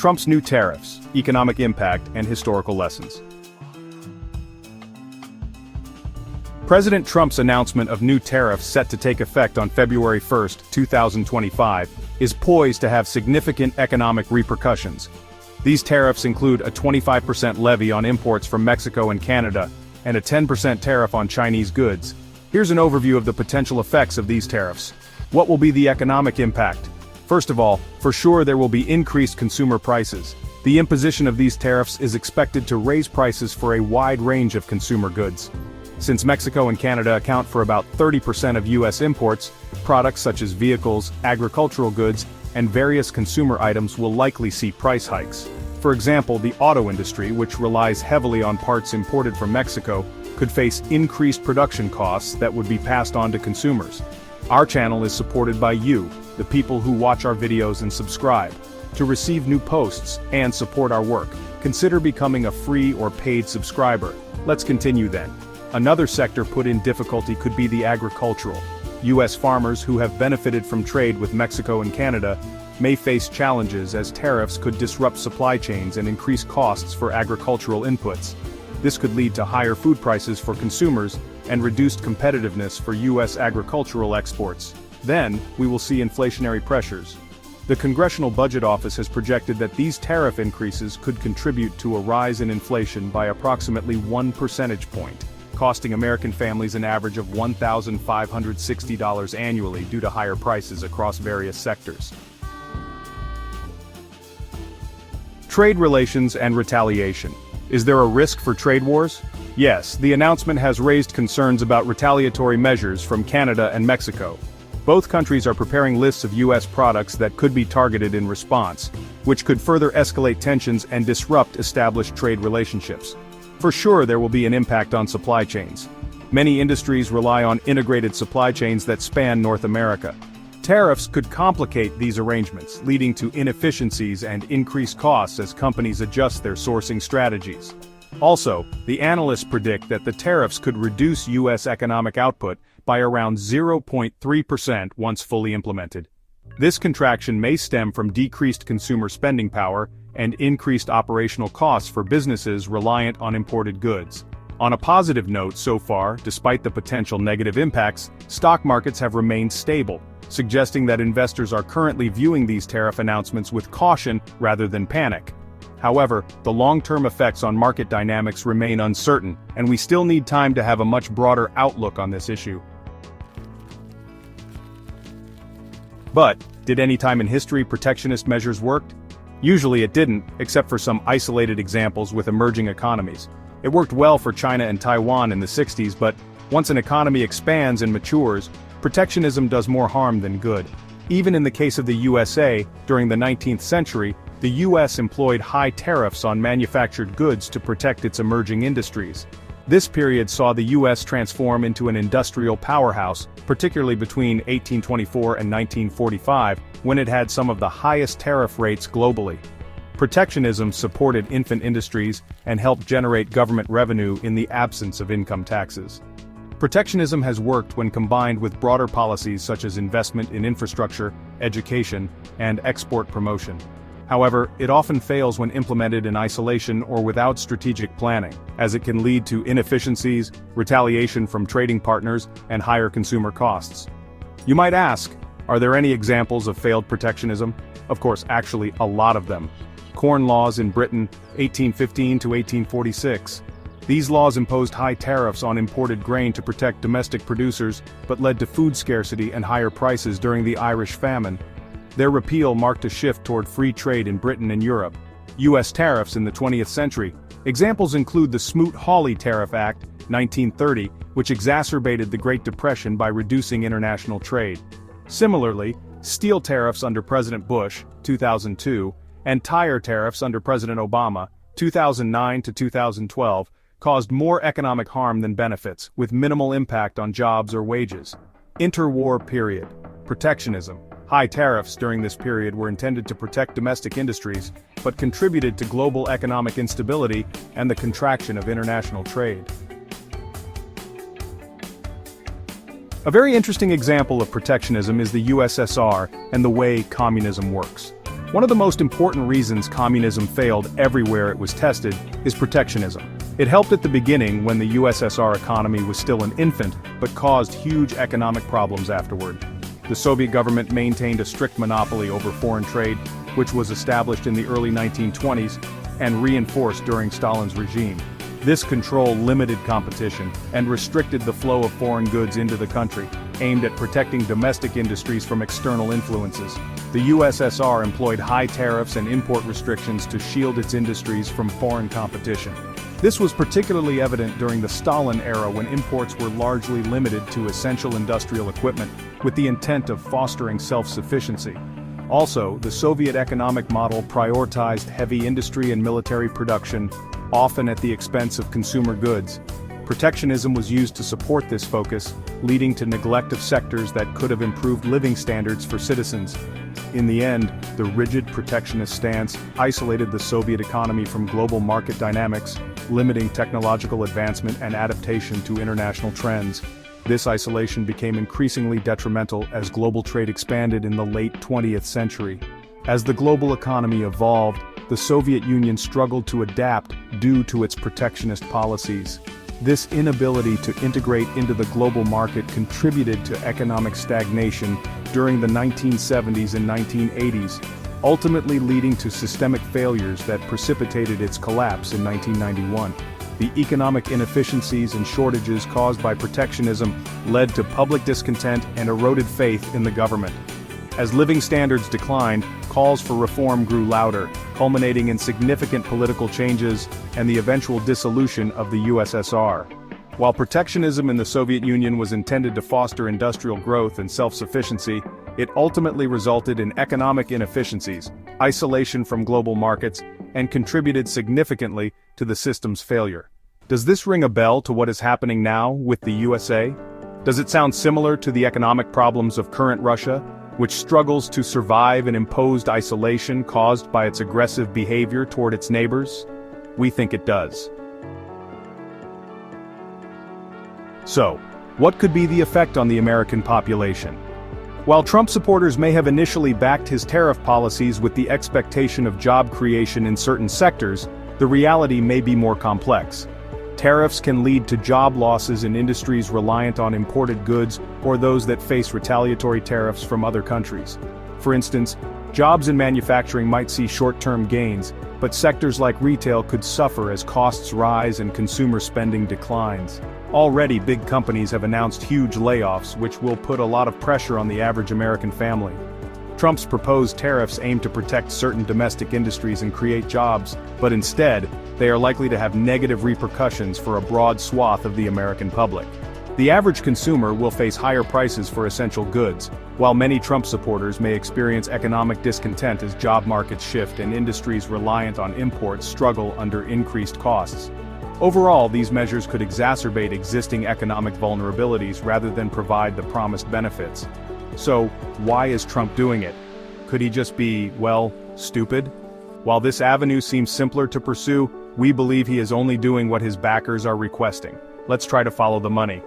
Trump's new tariffs, economic impact, and historical lessons. President Trump's announcement of new tariffs set to take effect on February 1, 2025, is poised to have significant economic repercussions. These tariffs include a 25% levy on imports from Mexico and Canada, and a 10% tariff on Chinese goods. Here's an overview of the potential effects of these tariffs. What will be the economic impact? First of all, for sure there will be increased consumer prices. The imposition of these tariffs is expected to raise prices for a wide range of consumer goods. Since Mexico and Canada account for about 30% of U.S. imports, products such as vehicles, agricultural goods, and various consumer items will likely see price hikes. For example, the auto industry, which relies heavily on parts imported from Mexico, could face increased production costs that would be passed on to consumers. Our channel is supported by you, the people who watch our videos and subscribe. To receive new posts and support our work, consider becoming a free or paid subscriber. Let's continue then. Another sector put in difficulty could be the agricultural. U.S. farmers who have benefited from trade with Mexico and Canada may face challenges as tariffs could disrupt supply chains and increase costs for agricultural inputs. This could lead to higher food prices for consumers and reduced competitiveness for U.S. agricultural exports. Then, we will see inflationary pressures. The Congressional Budget Office has projected that these tariff increases could contribute to a rise in inflation by approximately 1 percentage point, costing American families an average of $1,560 annually due to higher prices across various sectors. Trade relations and retaliation. Is there a risk for trade wars? Yes, the announcement has raised concerns about retaliatory measures from Canada and Mexico. Both countries are preparing lists of U.S. products that could be targeted in response, which could further escalate tensions and disrupt established trade relationships. For sure there will be an impact on supply chains. Many industries rely on integrated supply chains that span North America. Tariffs could complicate these arrangements, leading to inefficiencies and increased costs as companies adjust their sourcing strategies. Also, the analysts predict that the tariffs could reduce U.S. economic output by around 0.3% once fully implemented. This contraction may stem from decreased consumer spending power and increased operational costs for businesses reliant on imported goods. On a positive note so far, despite the potential negative impacts, stock markets have remained stable, suggesting that investors are currently viewing these tariff announcements with caution rather than panic. However, the long-term effects on market dynamics remain uncertain, and we still need time to have a much broader outlook on this issue. But, did any time in history protectionist measures worked? Usually it didn't, except for some isolated examples with emerging economies. It worked well for China and Taiwan in the 60s, but once an economy expands and matures, protectionism does more harm than good. Even in the case of the USA, during the 19th century, the US employed high tariffs on manufactured goods to protect its emerging industries. This period saw the US transform into an industrial powerhouse, particularly between 1824 and 1945, when it had some of the highest tariff rates globally. Protectionism supported infant industries and helped generate government revenue in the absence of income taxes. Protectionism has worked when combined with broader policies such as investment in infrastructure, education, and export promotion. However, it often fails when implemented in isolation or without strategic planning, as it can lead to inefficiencies, retaliation from trading partners, and higher consumer costs. You might ask, are there any examples of failed protectionism? Of course, actually, a lot of them. Corn laws in Britain, 1815 to 1846. These laws imposed high tariffs on imported grain to protect domestic producers, but led to food scarcity and higher prices during the Irish famine. Their repeal marked a shift toward free trade in Britain and Europe. U.S. tariffs in the 20th century. Examples include the Smoot-Hawley Tariff Act, 1930, which exacerbated the Great Depression by reducing international trade. Similarly, steel tariffs under President Bush, 2002, and tire tariffs under President Obama, 2009 to 2012, caused more economic harm than benefits, with minimal impact on jobs or wages. Interwar period. Protectionism. High tariffs during this period were intended to protect domestic industries, but contributed to global economic instability and the contraction of international trade. A very interesting example of protectionism is the USSR and the way communism works. One of the most important reasons communism failed everywhere it was tested is protectionism. It helped at the beginning when the USSR economy was still an infant, but caused huge economic problems afterward. The Soviet government maintained a strict monopoly over foreign trade, which was established in the early 1920s and reinforced during Stalin's regime. This control limited competition and restricted the flow of foreign goods into the country, aimed at protecting domestic industries from external influences. The USSR employed high tariffs and import restrictions to shield its industries from foreign competition. This was particularly evident during the Stalin era when imports were largely limited to essential industrial equipment, with the intent of fostering self-sufficiency. Also, the Soviet economic model prioritized heavy industry and military production, often at the expense of consumer goods. Protectionism was used to support this focus, leading to neglect of sectors that could have improved living standards for citizens. In the end, the rigid protectionist stance isolated the Soviet economy from global market dynamics, limiting technological advancement and adaptation to international trends. This isolation became increasingly detrimental as global trade expanded in the late 20th century. As the global economy evolved, the Soviet Union struggled to adapt due to its protectionist policies. This inability to integrate into the global market contributed to economic stagnation during the 1970s and 1980s, ultimately leading to systemic failures that precipitated its collapse in 1991. The economic inefficiencies and shortages caused by protectionism led to public discontent and eroded faith in the government. As living standards declined, calls for reform grew louder, culminating in significant political changes and the eventual dissolution of the USSR. While protectionism in the Soviet Union was intended to foster industrial growth and self-sufficiency, it ultimately resulted in economic inefficiencies, isolation from global markets, and contributed significantly to the system's failure. Does this ring a bell to what is happening now with the USA? Does it sound similar to the economic problems of current Russia, which struggles to survive in imposed isolation caused by its aggressive behavior toward its neighbors? We think it does. So, what could be the effect on the American population? While Trump supporters may have initially backed his tariff policies with the expectation of job creation in certain sectors, the reality may be more complex. Tariffs can lead to job losses in industries reliant on imported goods or those that face retaliatory tariffs from other countries. For instance, jobs in manufacturing might see short-term gains, but sectors like retail could suffer as costs rise and consumer spending declines. Already, big companies have announced huge layoffs, which will put a lot of pressure on the average American family. Trump's proposed tariffs aim to protect certain domestic industries and create jobs, but instead, they are likely to have negative repercussions for a broad swath of the American public. The average consumer will face higher prices for essential goods, while many Trump supporters may experience economic discontent as job markets shift and industries reliant on imports struggle under increased costs. Overall, these measures could exacerbate existing economic vulnerabilities rather than provide the promised benefits. So, why is Trump doing it? Could he just be, well, stupid? While this avenue seems simpler to pursue, we believe he is only doing what his backers are requesting. Let's try to follow the money.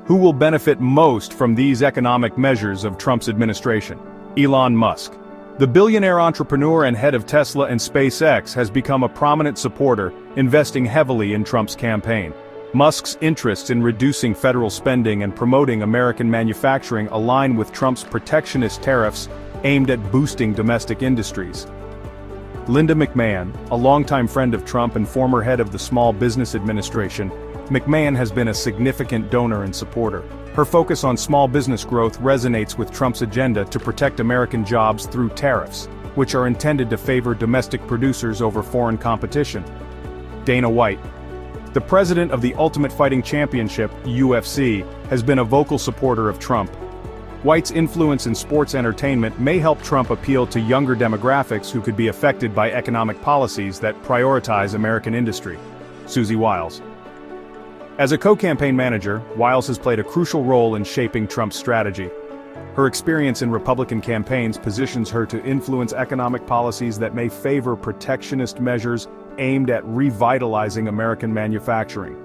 Who will benefit most from these economic measures of Trump's administration? Elon Musk. The billionaire entrepreneur and head of Tesla and SpaceX has become a prominent supporter, investing heavily in Trump's campaign. Musk's interests in reducing federal spending and promoting American manufacturing align with Trump's protectionist tariffs aimed at boosting domestic industries. Linda McMahon, a longtime friend of Trump and former head of the Small Business Administration, McMahon has been a significant donor and supporter. Her focus on small business growth resonates with Trump's agenda to protect American jobs through tariffs, which are intended to favor domestic producers over foreign competition. Dana White. The president of the Ultimate Fighting Championship, UFC, has been a vocal supporter of Trump. White's influence in sports entertainment may help Trump appeal to younger demographics who could be affected by economic policies that prioritize American industry. Susie Wiles. As a co-campaign manager, Wiles has played a crucial role in shaping Trump's strategy. Her experience in Republican campaigns positions her to influence economic policies that may favor protectionist measures aimed at revitalizing American manufacturing.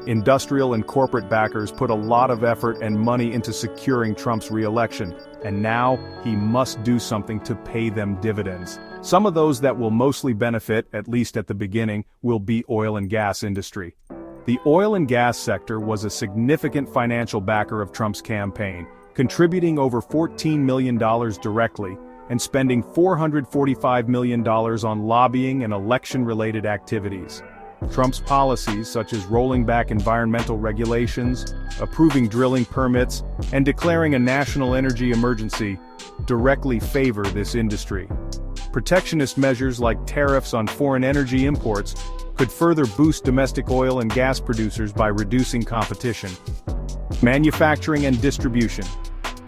Industrial and corporate backers put a lot of effort and money into securing Trump's re-election, and now he must do something to pay them dividends. Some of those that will mostly benefit, at least at the beginning, will be oil and gas industry. The oil and gas sector was a significant financial backer of Trump's campaign, contributing over $14 million directly, and spending $445 million on lobbying and election-related activities. Trump's policies, such as rolling back environmental regulations, approving drilling permits, and declaring a national energy emergency, directly favor this industry. Protectionist measures like tariffs on foreign energy imports could further boost domestic oil and gas producers by reducing competition. Manufacturing and distribution.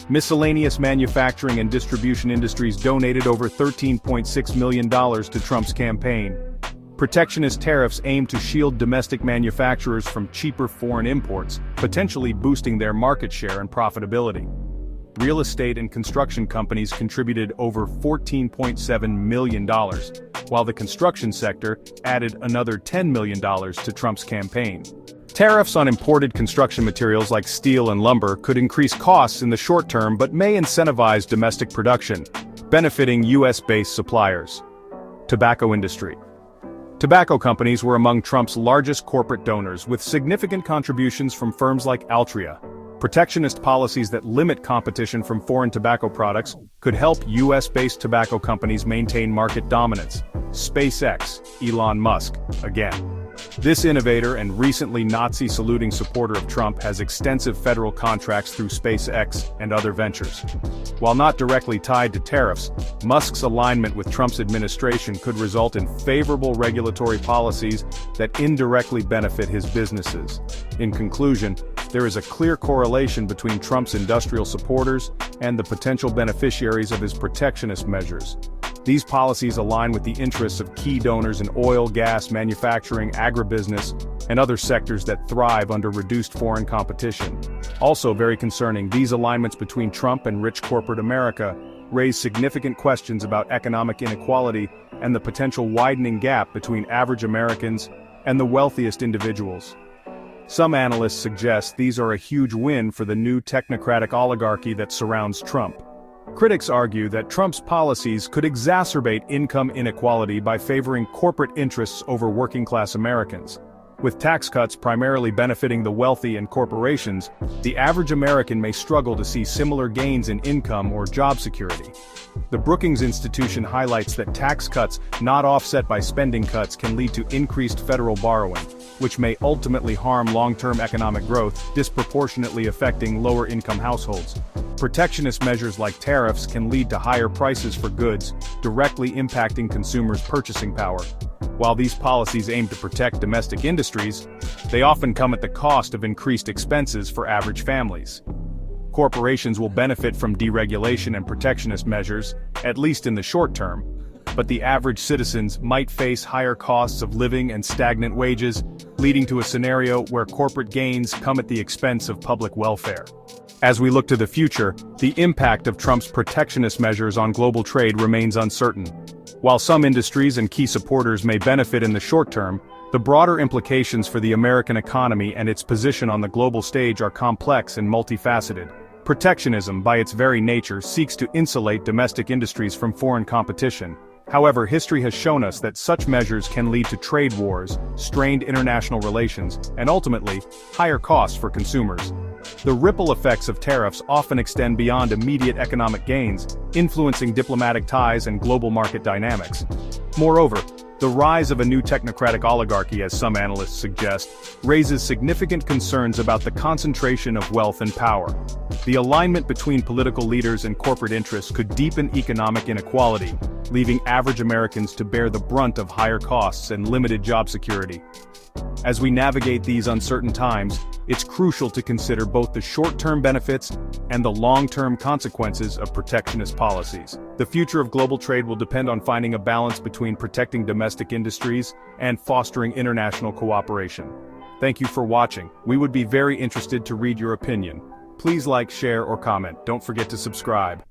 Miscellaneous manufacturing and distribution industries donated over $13.6 million to Trump's campaign. Protectionist tariffs aim to shield domestic manufacturers from cheaper foreign imports, potentially boosting their market share and profitability. Real estate and construction companies contributed over $14.7 million, while the construction sector added another $10 million to Trump's campaign. Tariffs on imported construction materials like steel and lumber could increase costs in the short term but may incentivize domestic production, benefiting US-based suppliers. Tobacco industry. Tobacco companies were among Trump's largest corporate donors, with significant contributions from firms like Altria. Protectionist policies that limit competition from foreign tobacco products could help US-based tobacco companies maintain market dominance. SpaceX, Elon Musk, again. This innovator and recently Nazi-saluting supporter of Trump has extensive federal contracts through SpaceX and other ventures. While not directly tied to tariffs, Musk's alignment with Trump's administration could result in favorable regulatory policies that indirectly benefit his businesses. In conclusion, there is a clear correlation between Trump's industrial supporters and the potential beneficiaries of his protectionist measures. These policies align with the interests of key donors in oil, gas, manufacturing, agribusiness, and other sectors that thrive under reduced foreign competition. Also very concerning, these alignments between Trump and rich corporate America raise significant questions about economic inequality and the potential widening gap between average Americans and the wealthiest individuals. Some analysts suggest these are a huge win for the new technocratic oligarchy that surrounds Trump. Critics argue that Trump's policies could exacerbate income inequality by favoring corporate interests over working-class Americans. With tax cuts primarily benefiting the wealthy and corporations, the average American may struggle to see similar gains in income or job security. The Brookings Institution highlights that tax cuts not offset by spending cuts can lead to increased federal borrowing, which may ultimately harm long-term economic growth, disproportionately affecting lower-income households. Protectionist measures like tariffs can lead to higher prices for goods, directly impacting consumers' purchasing power. While these policies aim to protect domestic industries, they often come at the cost of increased expenses for average families. Corporations will benefit from deregulation and protectionist measures, at least in the short term, but the average citizens might face higher costs of living and stagnant wages, leading to a scenario where corporate gains come at the expense of public welfare. As we look to the future, the impact of Trump's protectionist measures on global trade remains uncertain. While some industries and key supporters may benefit in the short term, the broader implications for the American economy and its position on the global stage are complex and multifaceted. Protectionism, by its very nature, seeks to insulate domestic industries from foreign competition. However, history has shown us that such measures can lead to trade wars, strained international relations, and ultimately, higher costs for consumers. The ripple effects of tariffs often extend beyond immediate economic gains, influencing diplomatic ties and global market dynamics. Moreover, the rise of a new technocratic oligarchy, as some analysts suggest, raises significant concerns about the concentration of wealth and power. The alignment between political leaders and corporate interests could deepen economic inequality, leaving average Americans to bear the brunt of higher costs and limited job security. As we navigate these uncertain times, it's crucial to consider both the short-term benefits and the long-term consequences of protectionist policies. The future of global trade will depend on finding a balance between protecting domestic industries and fostering international cooperation. Thank you for watching. We would be very interested to read your opinion. Please like, share, or comment. Don't forget to subscribe.